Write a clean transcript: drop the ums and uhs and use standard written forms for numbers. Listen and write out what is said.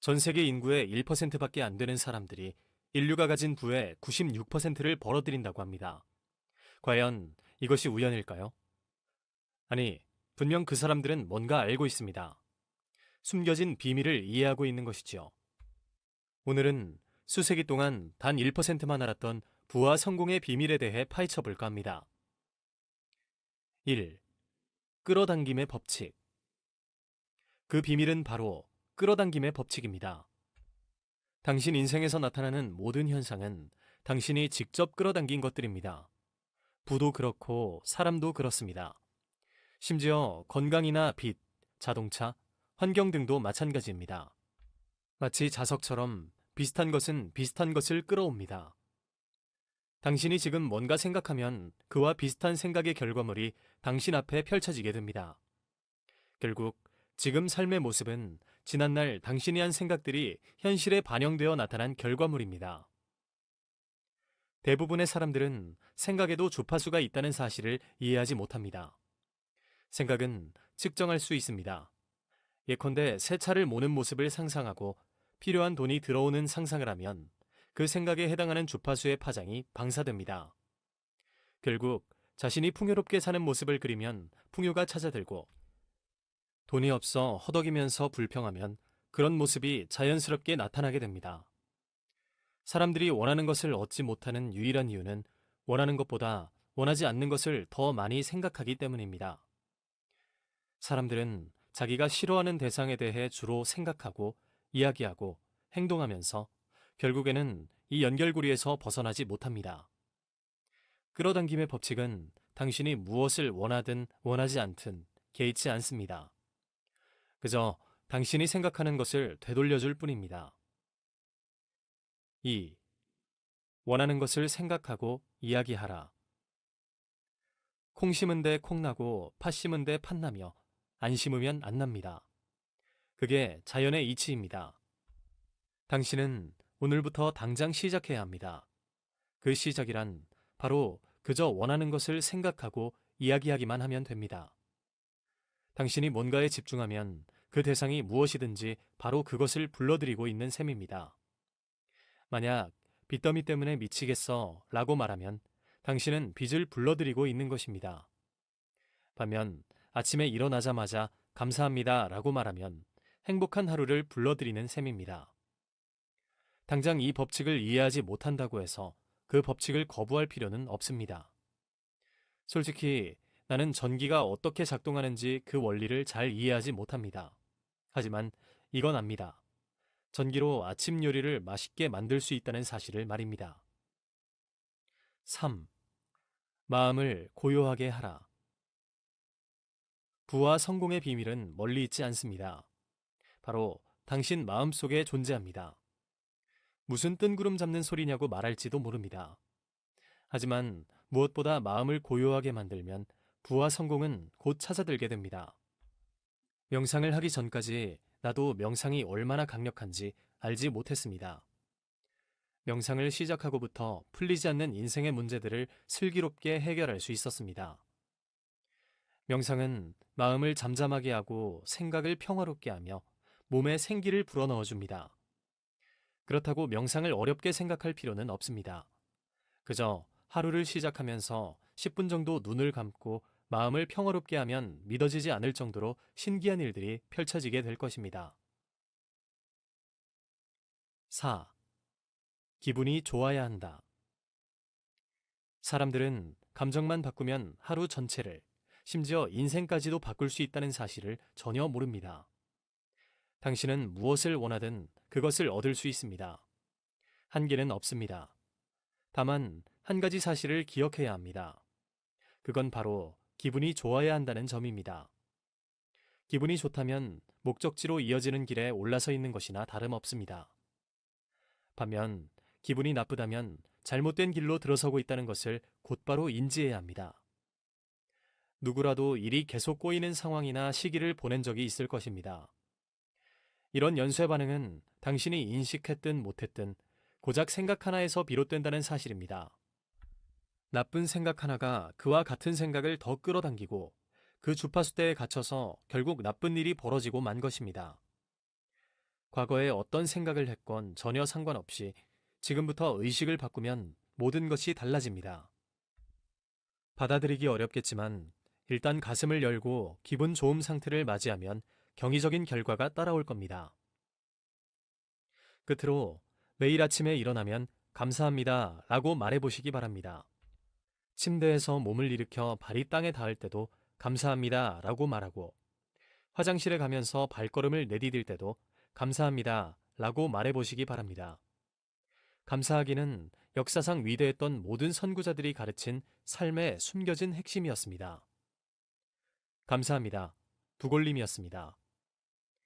전 세계 인구의 1%밖에 안 되는 사람들이 인류가 가진 부의 96%를 벌어들인다고 합니다. 과연 이것이 우연일까요? 아니, 분명 그 사람들은 뭔가 알고 있습니다. 숨겨진 비밀을 이해하고 있는 것이지요. 오늘은 수세기 동안 단 1%만 알았던 부와 성공의 비밀에 대해 파헤쳐 볼까 합니다. 1. 끌어당김의 법칙. 그 비밀은 바로 끌어당김의 법칙입니다. 당신 인생에서 나타나는 모든 현상은 당신이 직접 끌어당긴 것들입니다. 부도 그렇고 사람도 그렇습니다. 심지어 건강이나 빚, 자동차, 환경 등도 마찬가지입니다. 마치 자석처럼 비슷한 것은 비슷한 것을 끌어옵니다. 당신이 지금 뭔가 생각하면 그와 비슷한 생각의 결과물이 당신 앞에 펼쳐지게 됩니다. 결국 지금 삶의 모습은 지난날 당신이 한 생각들이 현실에 반영되어 나타난 결과물입니다. 대부분의 사람들은 생각에도 주파수가 있다는 사실을 이해하지 못합니다. 생각은 측정할 수 있습니다. 예컨대 새 차를 모는 모습을 상상하고 필요한 돈이 들어오는 상상을 하면 그 생각에 해당하는 주파수의 파장이 방사됩니다. 결국 자신이 풍요롭게 사는 모습을 그리면 풍요가 찾아들고 돈이 없어 허덕이면서 불평하면 그런 모습이 자연스럽게 나타나게 됩니다. 사람들이 원하는 것을 얻지 못하는 유일한 이유는 원하는 것보다 원하지 않는 것을 더 많이 생각하기 때문입니다. 사람들은 자기가 싫어하는 대상에 대해 주로 생각하고 이야기하고 행동하면서 결국에는 이 연결고리에서 벗어나지 못합니다. 끌어당김의 법칙은 당신이 무엇을 원하든 원하지 않든 개의치 않습니다. 그저 당신이 생각하는 것을 되돌려줄 뿐입니다. 2. 원하는 것을 생각하고 이야기하라. 콩 심은 데 콩 나고 팥 심은 데 팥 나며 안 심으면 안 납니다. 그게 자연의 이치입니다. 당신은 오늘부터 당장 시작해야 합니다. 그 시작이란 바로 그저 원하는 것을 생각하고 이야기하기만 하면 됩니다. 당신이 뭔가에 집중하면 그 대상이 무엇이든지 바로 그것을 불러들이고 있는 셈입니다. 만약 빚더미 때문에 미치겠어 라고 말하면 당신은 빚을 불러들이고 있는 것입니다. 반면 아침에 일어나자마자 감사합니다 라고 말하면 행복한 하루를 불러들이는 셈입니다. 당장 이 법칙을 이해하지 못한다고 해서 그 법칙을 거부할 필요는 없습니다. 솔직히 나는 전기가 어떻게 작동하는지 그 원리를 잘 이해하지 못합니다. 하지만 이건 압니다. 전기로 아침 요리를 맛있게 만들 수 있다는 사실을 말입니다. 3. 마음을 고요하게 하라. 부와 성공의 비밀은 멀리 있지 않습니다. 바로 당신 마음속에 존재합니다. 무슨 뜬구름 잡는 소리냐고 말할지도 모릅니다. 하지만 무엇보다 마음을 고요하게 만들면 부와 성공은 곧 찾아들게 됩니다. 명상을 하기 전까지 나도 명상이 얼마나 강력한지 알지 못했습니다. 명상을 시작하고부터 풀리지 않는 인생의 문제들을 슬기롭게 해결할 수 있었습니다. 명상은 마음을 잠잠하게 하고 생각을 평화롭게 하며 몸에 생기를 불어넣어 줍니다. 그렇다고 명상을 어렵게 생각할 필요는 없습니다. 그저 하루를 시작하면서 10분 정도 눈을 감고 마음을 평화롭게 하면 믿어지지 않을 정도로 신기한 일들이 펼쳐지게 될 것입니다. 4. 기분이 좋아야 한다. 사람들은 감정만 바꾸면 하루 전체를, 심지어 인생까지도 바꿀 수 있다는 사실을 전혀 모릅니다. 당신은 무엇을 원하든 그것을 얻을 수 있습니다. 한계는 없습니다. 다만 한 가지 사실을 기억해야 합니다. 그건 바로 기분이 좋아야 한다는 점입니다. 기분이 좋다면 목적지로 이어지는 길에 올라서 있는 것이나 다름없습니다. 반면 기분이 나쁘다면 잘못된 길로 들어서고 있다는 것을 곧바로 인지해야 합니다. 누구라도 일이 계속 꼬이는 상황이나 시기를 보낸 적이 있을 것입니다. 이런 연쇄 반응은 당신이 인식했든 못했든 고작 생각 하나에서 비롯된다는 사실입니다. 나쁜 생각 하나가 그와 같은 생각을 더 끌어당기고 그 주파수대에 갇혀서 결국 나쁜 일이 벌어지고 만 것입니다. 과거에 어떤 생각을 했건 전혀 상관없이 지금부터 의식을 바꾸면 모든 것이 달라집니다. 받아들이기 어렵겠지만 일단 가슴을 열고 기분 좋음 상태를 맞이하면 경이적인 결과가 따라올 겁니다. 끝으로 매일 아침에 일어나면 감사합니다 라고 말해보시기 바랍니다. 침대에서 몸을 일으켜 발이 땅에 닿을 때도 감사합니다 라고 말하고, 화장실에 가면서 발걸음을 내디딜 때도 감사합니다 라고 말해보시기 바랍니다. 감사하기는 역사상 위대했던 모든 선구자들이 가르친 삶의 숨겨진 핵심이었습니다. 감사합니다. 두골림이었습니다.